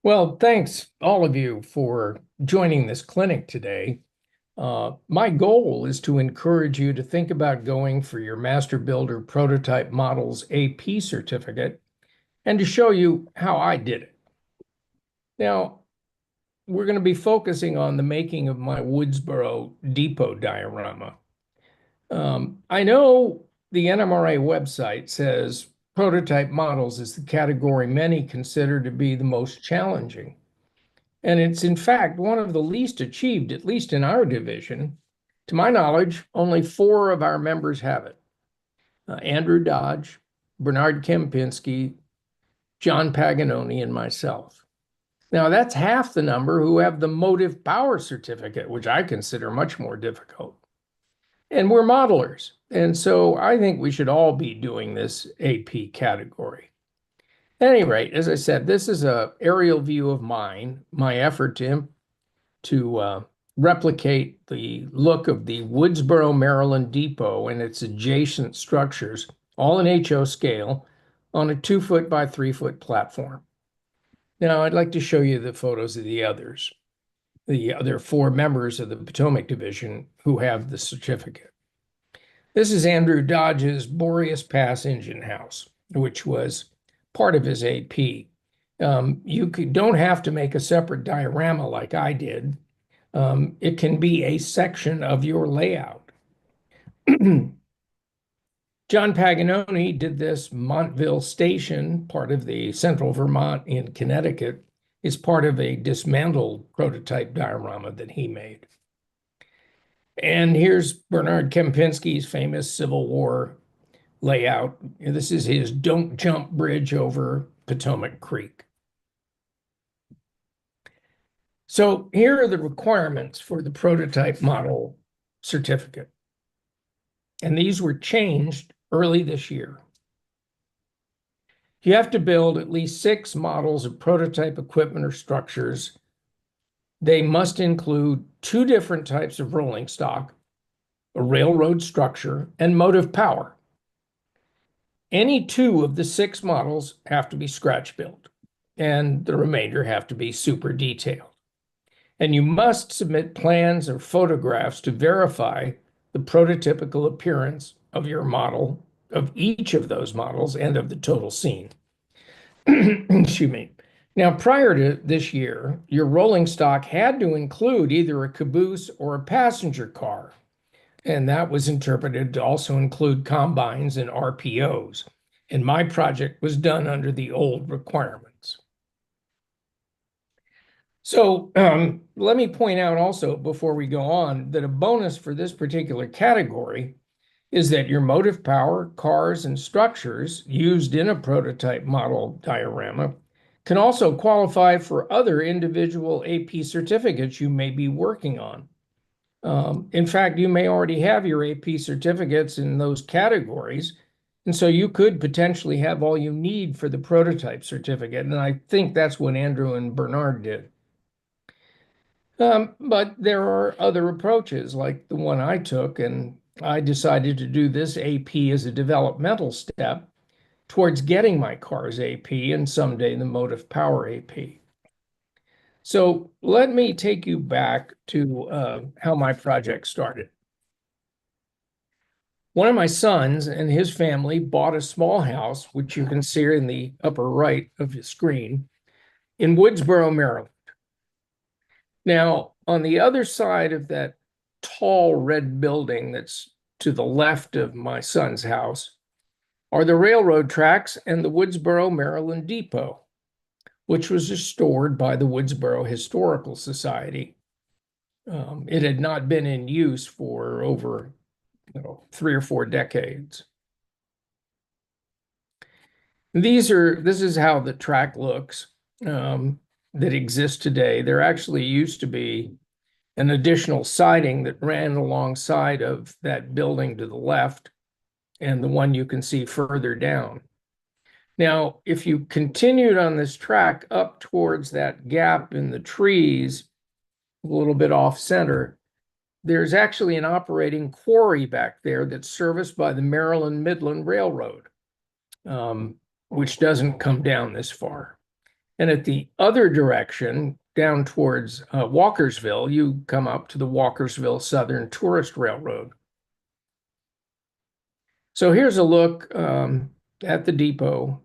Well, thanks all of you for joining this clinic today. My goal is to encourage you to think about going for your Master Builder Prototype Models AP certificate and to show you how I did it. Now, we're going to be focusing on the making of my Woodsboro depot diorama. I know the NMRA website says prototype models is the category many consider to be the most challenging. And it's in fact one of the least achieved, at least in our division. To my knowledge, only 4 of our members have it. Andrew Dodge, Bernard Kempinski, John Paganoni, and myself. Now that's half the number who have the motive power certificate, which I consider much more difficult. And we're modelers. And so I think we should all be doing this AP category. At any rate, as I said, this is an aerial view of my effort to replicate the look of the Woodsboro, Maryland depot and its adjacent structures, all in HO scale, on a 2-foot by 3-foot platform. Now, I'd like to show you the photos of the other 4 members of the Potomac Division who have the certificate. This is Andrew Dodge's Boreas Pass engine house, which was part of his AP. You don't have to make a separate diorama like I did. It can be a section of your layout. John Paganoni did this Montville Station, part of the Central Vermont in Connecticut, is part of a dismantled prototype diorama that he made. And here's Bernard Kempinski's famous Civil War layout. This is his Don't Jump Bridge over Potomac Creek. So here are the requirements for the prototype model certificate. And these were changed early this year. You have to build at least 6 models of prototype equipment or structures. They must include 2 different types of rolling stock, a railroad structure, and motive power. Any 2 of the 6 models have to be scratch built, and the remainder have to be super detailed. And you must submit plans or photographs to verify the prototypical appearance of your model, of each of those models, and of the total scene. Excuse me. Now, prior to this year, your rolling stock had to include either a caboose or a passenger car, and that was interpreted to also include combines and RPOs. And my project was done under the old requirements. So let me point out also, before we go on, that a bonus for this particular category is that your motive power, cars, and structures used in a prototype model diorama can also qualify for other individual AP certificates you may be working on. In fact, you may already have your AP certificates in those categories, and so you could potentially have all you need for the prototype certificate, and I think that's what Andrew and Bernard did. But there are other approaches like the one I took, and I decided to do this AP as a developmental step towards getting my car's AP and someday the motive power AP. So let me take you back to how my project started. One of my sons and his family bought a small house, which you can see in the upper right of the screen, in Woodsboro, Maryland. Now, on the other side of that tall red building that's to the left of my son's house are the railroad tracks and the Woodsboro, Maryland depot, which was restored by the Woodsboro Historical Society. It had not been in use for over 3 or 4 decades. This is how the track looks that exists today. There actually used to be an additional siding that ran alongside of that building to the left and the one you can see further down. Now, if you continued on this track up towards that gap in the trees, a little bit off center, there's actually an operating quarry back there that's serviced by the Maryland Midland Railroad, which doesn't come down this far. And at the other direction, down towards Walkersville, you come up to the Walkersville Southern Tourist Railroad. So here's a look at the depot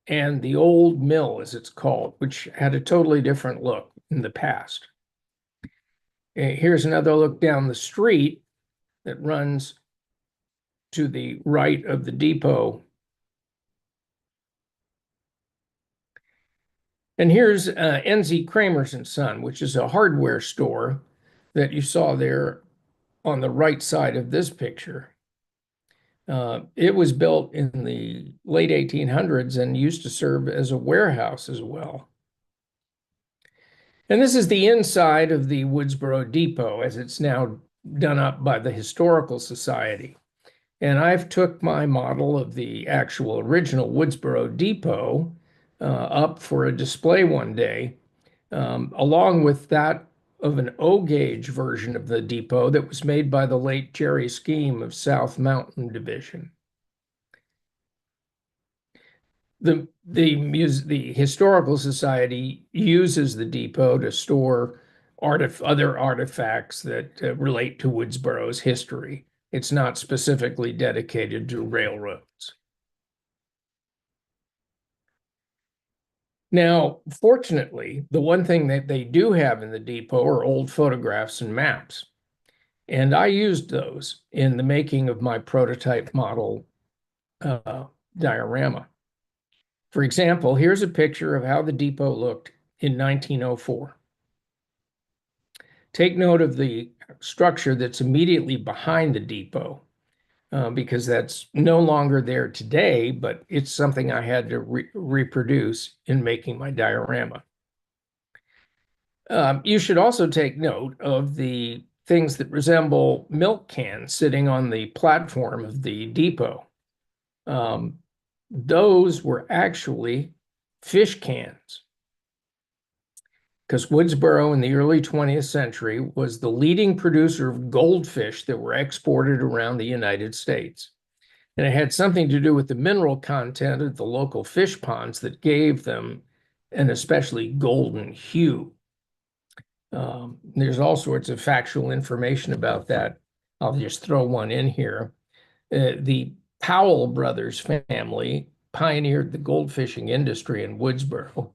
and the old mill, as it's called, which had a totally different look in the past. Here's another look down the street that runs to the right of the depot. And here's N.Z. Kramer's and Son, which is a hardware store that you saw there on the right side of this picture. It was built in the late 1800s and used to serve as a warehouse as well. And this is the inside of the Woodsboro Depot as it's now done up by the Historical Society. And I've took my model of the actual original Woodsboro Depot up for a display one day, along with that of an O-gauge version of the depot that was made by the late Jerry Scheme of South Mountain Division. The Historical Society uses the depot to store other artifacts that relate to Woodsboro's history. It's not specifically dedicated to railroads. Now, fortunately, the one thing that they do have in the depot are old photographs and maps. And I used those in the making of my prototype model diorama. For example, here's a picture of how the depot looked in 1904. Take note of the structure that's immediately behind the depot, because that's no longer there today, but it's something I had to reproduce in making my diorama. You should also take note of the things that resemble milk cans sitting on the platform of the depot. Those were actually fish cans, because Woodsboro in the early 20th century was the leading producer of goldfish that were exported around the United States. And it had something to do with the mineral content of the local fish ponds that gave them an especially golden hue. There's all sorts of factual information about that. I'll just throw one in here. The Powell brothers family pioneered the gold fishing industry in Woodsboro.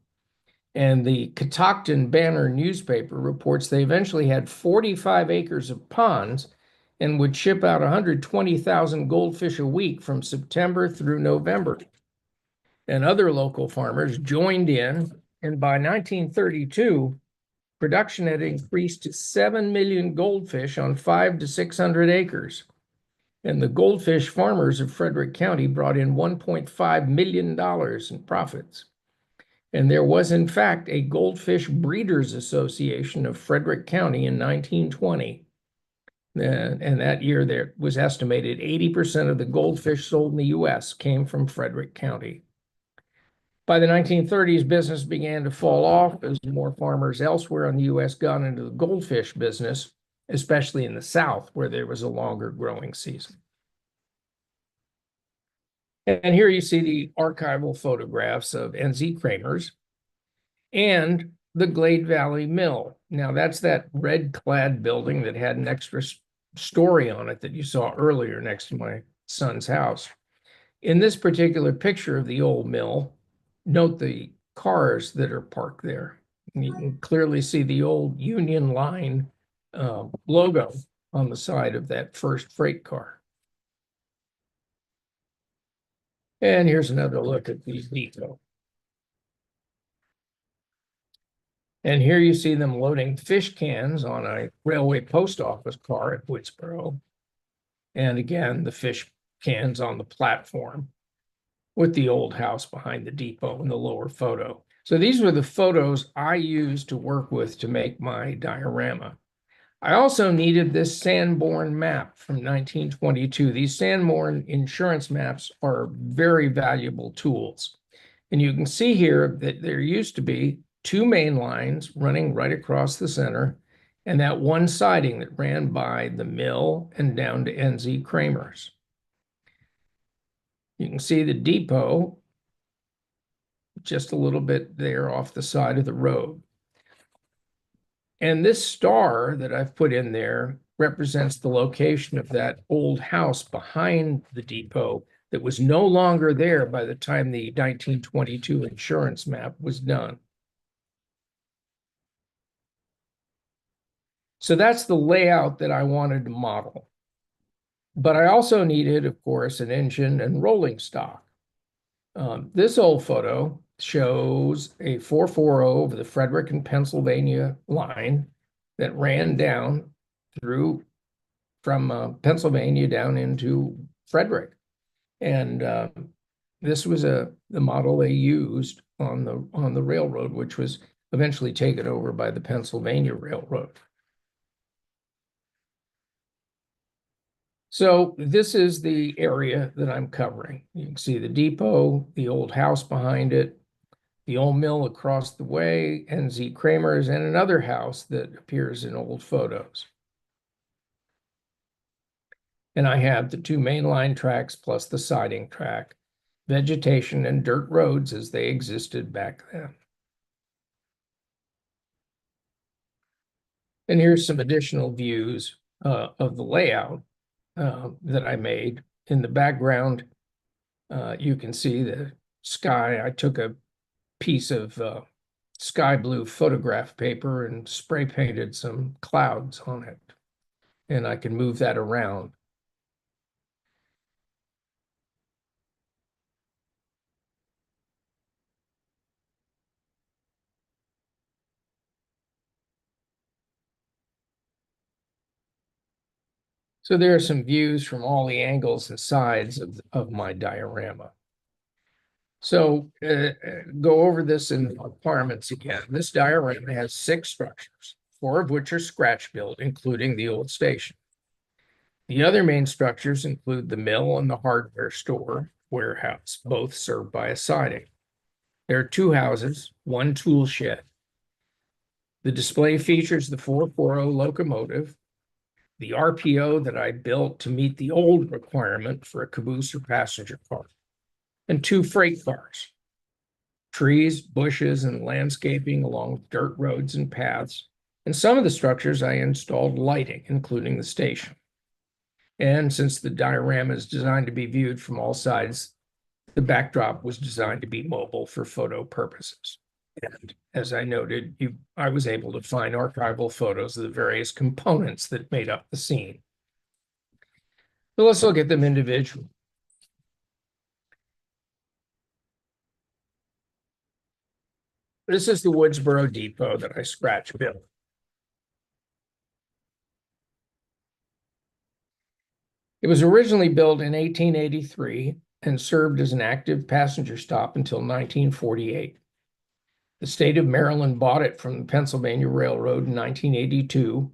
And the Catoctin Banner newspaper reports they eventually had 45 acres of ponds and would ship out 120,000 goldfish a week from September through November. And other local farmers joined in, and by 1932, production had increased to 7 million goldfish on 500 to 600 acres. And the goldfish farmers of Frederick County brought in $1.5 million in profits. And there was, in fact, a Goldfish Breeders Association of Frederick County in 1920. And that year, there was estimated 80% of the goldfish sold in the U.S. came from Frederick County. By the 1930s, business began to fall off as more farmers elsewhere in the U.S. got into the goldfish business, especially in the South, where there was a longer growing season. And here you see the archival photographs of N.Z. Kramer's and the Glade Valley Mill. Now, that's that red-clad building that had an extra story on it that you saw earlier next to my son's house. In this particular picture of the old mill, note the cars that are parked there. And you can clearly see the old Union Line logo on the side of that first freight car. And here's another look at the depot. And here you see them loading fish cans on a railway post office car at Woodsboro. And again, the fish cans on the platform with the old house behind the depot in the lower photo. So these were the photos I used to work with to make my diorama. I also needed this Sanborn map from 1922. These Sanborn insurance maps are very valuable tools. And you can see here that there used to be two main lines running right across the center, and that one siding that ran by the mill and down to N.Z. Kramer's. You can see the depot just a little bit there off the side of the road. And this star that I've put in there represents the location of that old house behind the depot that was no longer there by the time the 1922 insurance map was done. So that's the layout that I wanted to model. But I also needed, of course, an engine and rolling stock. This old photo shows a 440 over the Frederick and Pennsylvania line that ran down through from Pennsylvania down into Frederick. And this was the model they used on the railroad, which was eventually taken over by the Pennsylvania Railroad. So this is the area that I'm covering. You can see the depot, the old house behind it, the old mill across the way, N.Z. Kramer's, and another house that appears in old photos. And I have the two mainline tracks plus the siding track, vegetation and dirt roads as they existed back then. And here's some additional views of the layout that I made. In the background, you can see the sky. I took a piece of sky blue photograph paper and spray painted some clouds on it. And I can move that around. So there are some views from all the angles and sides of my diorama. So go over this in requirements again. This diorama has 6 structures, 4 of which are scratch built, including the old station. The other main structures include the mill and the hardware store, warehouse, both served by a siding. There are 2 houses, 1 tool shed. The display features the 440 locomotive, the RPO that I built to meet the old requirement for a caboose or passenger car, and 2 freight cars, trees, bushes, and landscaping along dirt roads and paths. In some of the structures, I installed lighting, including the station. And since the diorama is designed to be viewed from all sides, the backdrop was designed to be mobile for photo purposes. And as I noted, I was able to find archival photos of the various components that made up the scene. So let's look at them individually. This is the Woodsboro Depot that I scratch built. It was originally built in 1883 and served as an active passenger stop until 1948. The state of Maryland bought it from the Pennsylvania Railroad in 1982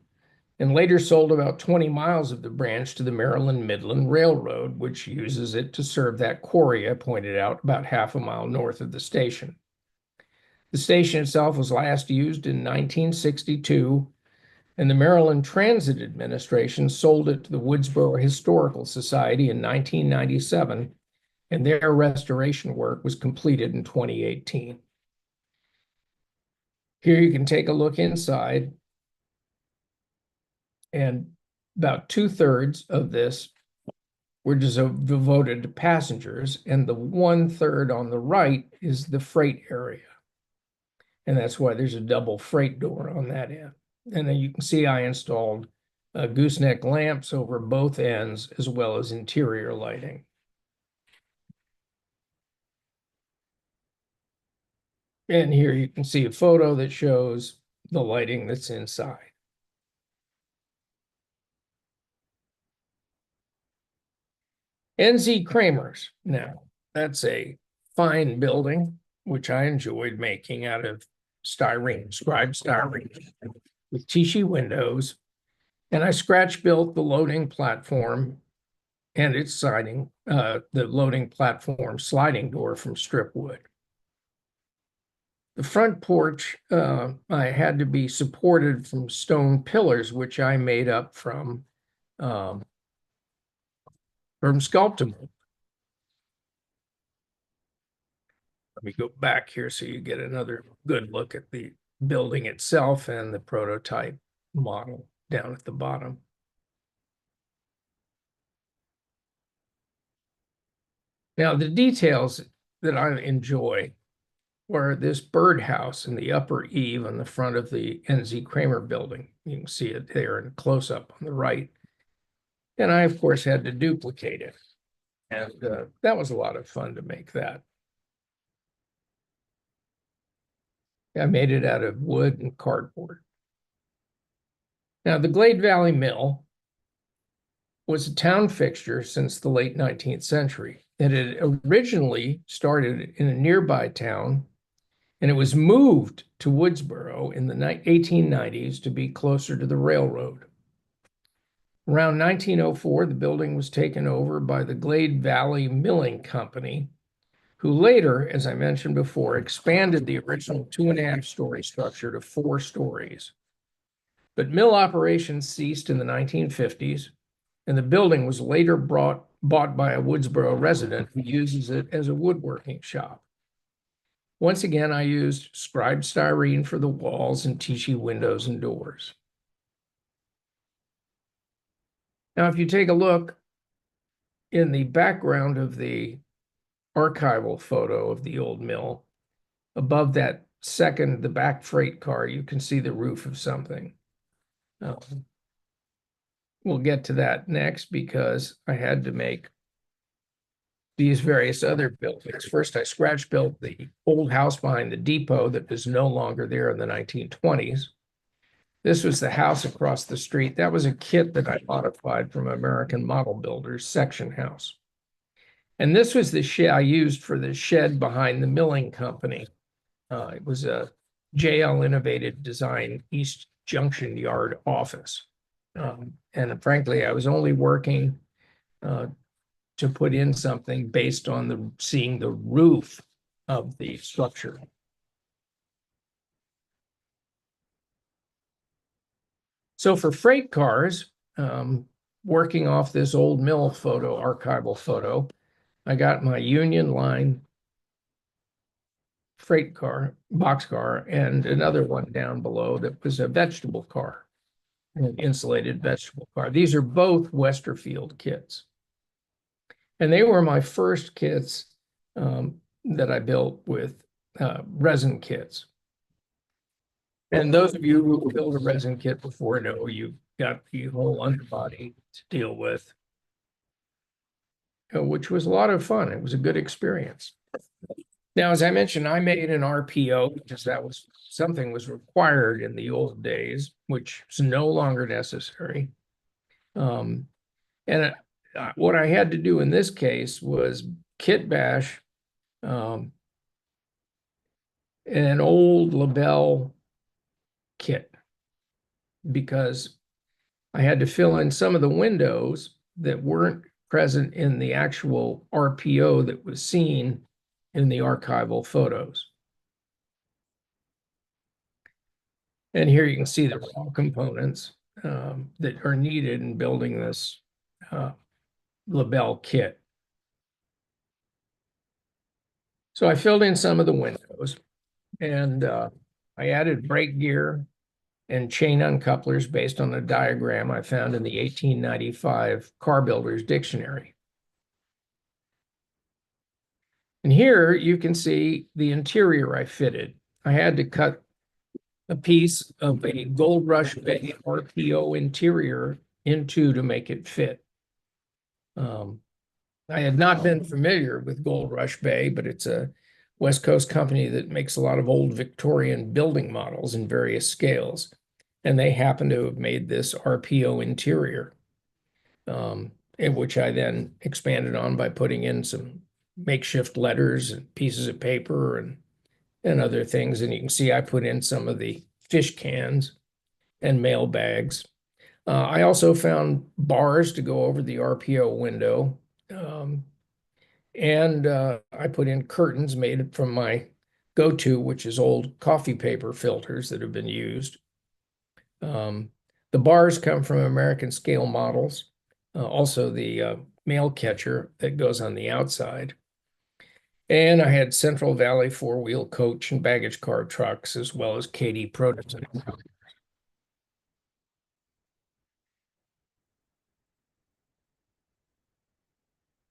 and later sold about 20 miles of the branch to the Maryland Midland Railroad, which uses it to serve that quarry I pointed out about half a mile north of the station. The station itself was last used in 1962, and the Maryland Transit Administration sold it to the Woodsboro Historical Society in 1997, and their restoration work was completed in 2018. Here you can take a look inside, and about 2/3 of this were devoted to passengers, and the 1/3 on the right is the freight area. And that's why there's a double freight door on that end. And then you can see I installed gooseneck lamps over both ends, as well as interior lighting. And here you can see a photo that shows the lighting that's inside. N.Z. Kramer's. Now, that's a fine building, which I enjoyed making out of styrene, scribe styrene, with Tichy windows. And I scratch built the loading platform and its siding, the loading platform sliding door from strip wood. The front porch, I had to be supported from stone pillars, which I made up from Sculptable. Let me go back here so you get another good look at the building itself and the prototype model down at the bottom. Now, the details that I enjoy were this birdhouse in the upper eave on the front of the N.Z. Kramer building. You can see it there in close-up on the right. And I, of course, had to duplicate it. And that was a lot of fun to make that. I made it out of wood and cardboard. Now, the Glade Valley Mill was a town fixture since the late 19th century. It had originally started in a nearby town, and it was moved to Woodsboro in the 1890s to be closer to the railroad. Around 1904, the building was taken over by the Glade Valley Milling Company, who later, as I mentioned before, expanded the original 2.5-story structure to 4 stories. But mill operations ceased in the 1950s, and the building was later bought by a Woodsboro resident who uses it as a woodworking shop. Once again, I used scribed styrene for the walls and Tichy windows and doors. Now, if you take a look in the background of the archival photo of the old mill, above that the back freight car, you can see the roof of something. We'll get to that next because I had to make these various other buildings. First, I scratch built the old house behind the depot that was no longer there in the 1920s. This was the house across the street. That was a kit that I modified from American Model Builders section house. And this was the shed I used for the shed behind the milling company. It was a JL Innovative Design East Junction Yard office. And frankly, I was only working to put in something based on seeing the roof of the structure. So for freight cars, working off this old mill photo, archival photo, I got my Union Line freight car, boxcar, and another one down below that was a vegetable car, an insulated vegetable car. These are both Westerfield kits. And they were my first kits that I built with resin kits. And those of you who built a resin kit before know you've got the whole underbody to deal with, which was a lot of fun. It was a good experience. Now, as I mentioned, I made an RPO because that was something was required in the old days, which is no longer necessary. What I had to do in this case was kit bash an old LaBelle kit because I had to fill in some of the windows that weren't present in the actual RPO that was seen in the archival photos. And here you can see the raw components that are needed in building this LaBelle kit. So I filled in some of the windows and I added brake gear and chain uncouplers based on a diagram I found in the 1895 Car Builder's Dictionary. And here you can see the interior I fitted. I had to cut a piece of a Gold Rush Bay RPO interior in two to make it fit. I had not been familiar with Gold Rush Bay, but it's a West Coast company that makes a lot of old Victorian building models in various scales. And they happen to have made this RPO interior, which I then expanded on by putting in some makeshift letters and pieces of paper and other things. And you can see I put in some of the fish cans and mail bags. I also found bars to go over the RPO window. And I put in curtains made from my go-to, which is old coffee paper filters that have been used. The bars come from American scale models, also the mail catcher that goes on the outside. And I had Central Valley four-wheel coach and baggage car trucks, as well as Katy prototype.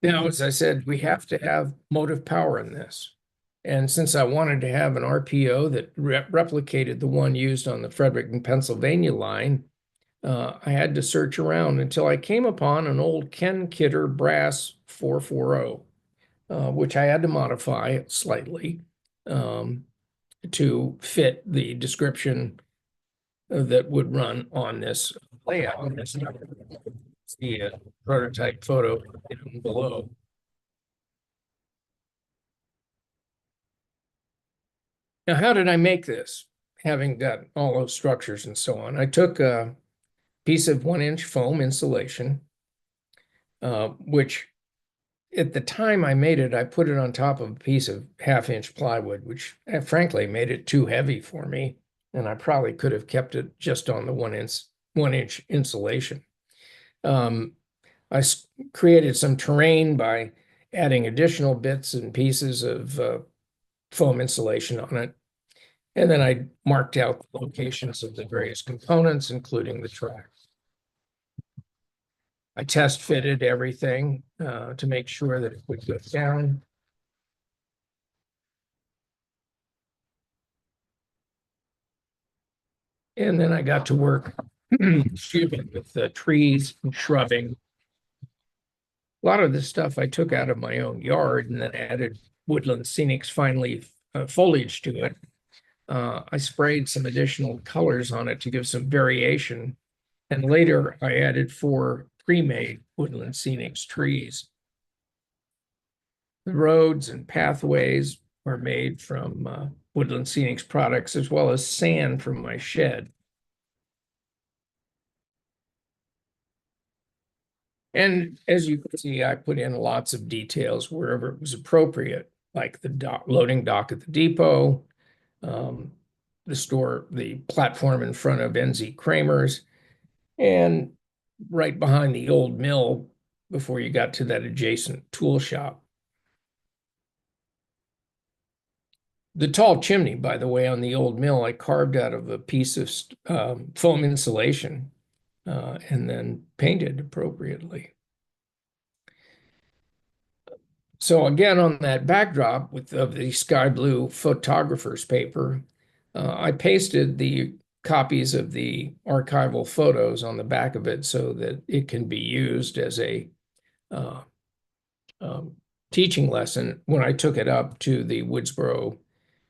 Now, as I said, we have to have motive power in this. And since I wanted to have an RPO that replicated the one used on the Fredericton, Pennsylvania line, I had to search around until I came upon an old Ken Kidder brass 440, which I had to modify slightly um, to fit the description that would run on this layout. The prototype photo below. Now, how did I make this? Having got all those structures and so on, I took a piece of 1-inch foam insulation, which at the time I made it, I put it on top of a piece of 1/2-inch plywood, which frankly made it too heavy for me. And I probably could have kept it just on the 1-inch insulation. I created some terrain by adding additional bits and pieces of foam insulation on it. And then I marked out the locations of the various components, including the track. I test fitted everything to make sure that it would go down. And then I got to work, excuse me, with the trees and shrubbing. A lot of this stuff I took out of my own yard and then added woodland scenics fine leaf foliage to it. I sprayed some additional colors on it to give some variation. And later I added 4 pre-made woodland scenics trees. The roads and pathways are made from woodland scenics products, as well as sand from my shed. And as you can see, I put in lots of details wherever it was appropriate, like the loading dock at the depot, the platform in front of NZ Kramer's, and right behind the old mill before you got to that adjacent tool shop. The tall chimney, by the way, on the old mill, I carved out of a piece of foam insulation and then painted appropriately. So again, on that backdrop of the sky blue photographer's paper, I pasted the copies of the archival photos on the back of it so that it can be used as a uh, um, teaching lesson when I took it up to the Woodsboro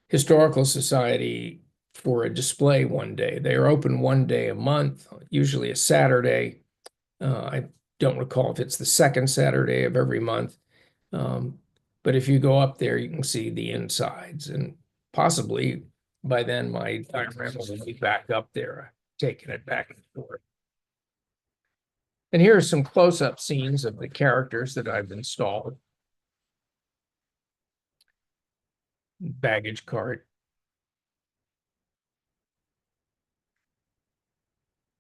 Historical Society for a display one day. They are open one day a month, usually a Saturday. I don't recall if it's the second Saturday of every month. But if you go up there, you can see the insides, and possibly by then my diorama will be back up there, taking it back and forth. And here are some close-up scenes of the characters that I've installed. Baggage cart.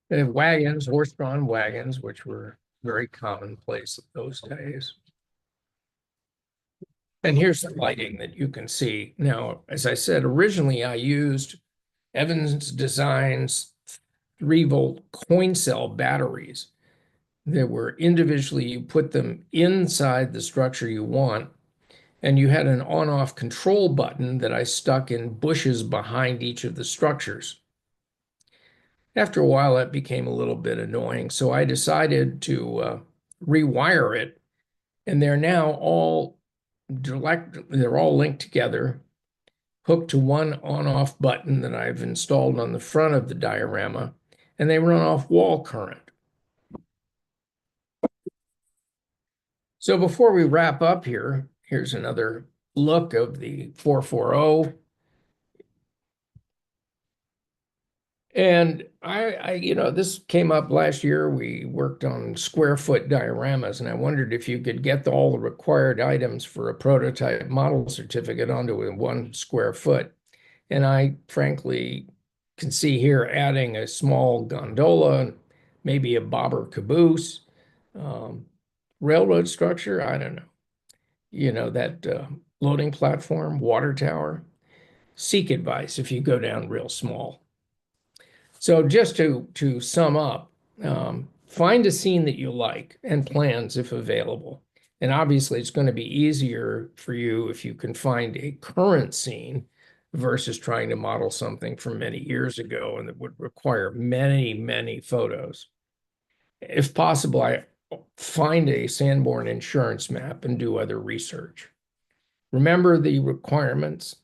They have wagons, horse-drawn wagons, which were very commonplace those days. And here's the lighting that you can see. Now, as I said, originally I used Evans Designs 3-volt coin cell batteries. There were individually, you put them inside the structure you want, and you had an on-off control button that I stuck in bushes behind each of the structures. After a while, that became a little bit annoying, so I decided to rewire it, and they're now all they're all linked together, hooked to one on-off button that I've installed on the front of the diorama, and they run off wall current. So before we wrap up here, here's another look of the 440. And this came up last year. We worked on square foot dioramas, and I wondered if you could get all the required items for a prototype model certificate onto a 1 square foot. And I frankly can see here adding a small gondola, maybe a bobber caboose, railroad structure. I don't know. That loading platform, water tower. Seek advice if you go down real small. So just to sum up, find a scene that you like and plans if available. And obviously, it's going to be easier for you if you can find a current scene versus trying to model something from many years ago and that would require many, many photos. If possible, I find a Sanborn insurance map and do other research. Remember the requirements: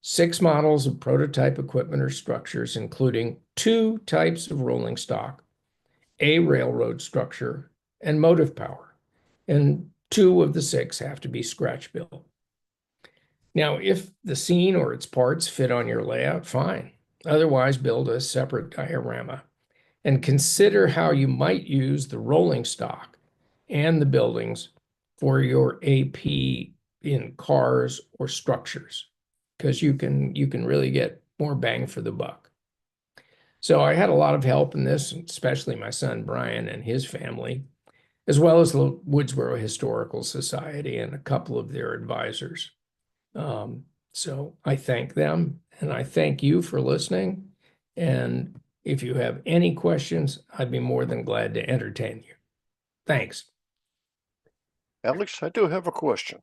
6 models of prototype equipment or structures, including 2 types of rolling stock, a railroad structure, and motive power. And 2 of the 6 have to be scratch built. Now, if the scene or its parts fit on your layout, fine. Otherwise, build a separate diorama and consider how you might use the rolling stock and the buildings for your AP in cars or structures, because you can really get more bang for the buck. So I had a lot of help in this, especially my son Brian and his family, as well as the Woodsboro Historical Society and a couple of their advisors. So I thank them, and I thank you for listening. And if you have any questions, I'd be more than glad to entertain you. Thanks. Alex, I do have a question.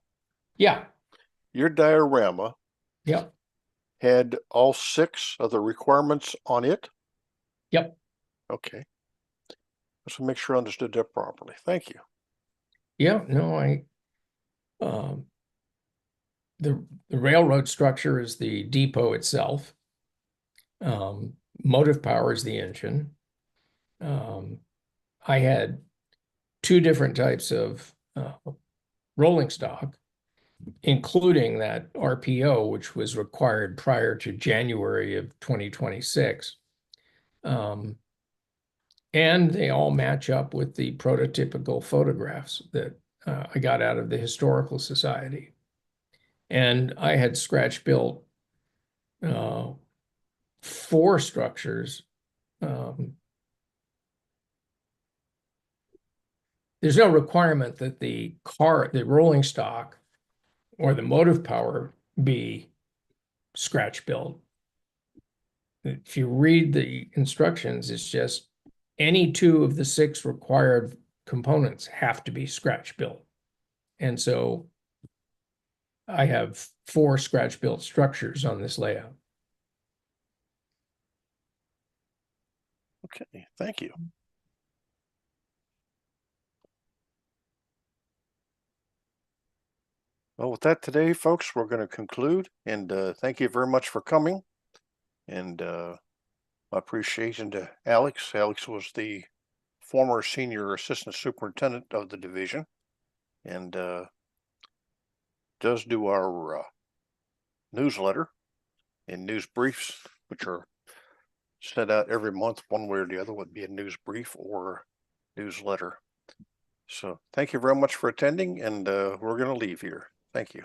Yeah. Your diorama Yep. had all 6 of the requirements on it? Yep. Okay. Let's make sure I understood that properly. Thank you. Yeah, no, the railroad structure is the depot itself. Motive power is the engine. I had 2 different types of rolling stock, including that RPO, which was required prior to January of 2026. And they all match up with the prototypical photographs that I got out of the Historical Society. And I had scratch built 4 structures. There's no requirement that the rolling stock or the motive power be scratch built. If you read the instructions, it's just any 2 of the 6 required components have to be scratch built. And so I have 4 scratch built structures on this layout. Okay, thank you. Well, with that today, folks, we're going to conclude, and thank you very much for coming. And my appreciation to Alex. Alex was the former senior assistant superintendent of the division, and does do our newsletter and news briefs, which are sent out every month, one way or the other, would be a news brief or newsletter. So thank you very much for attending, and we're going to leave here. Thank you.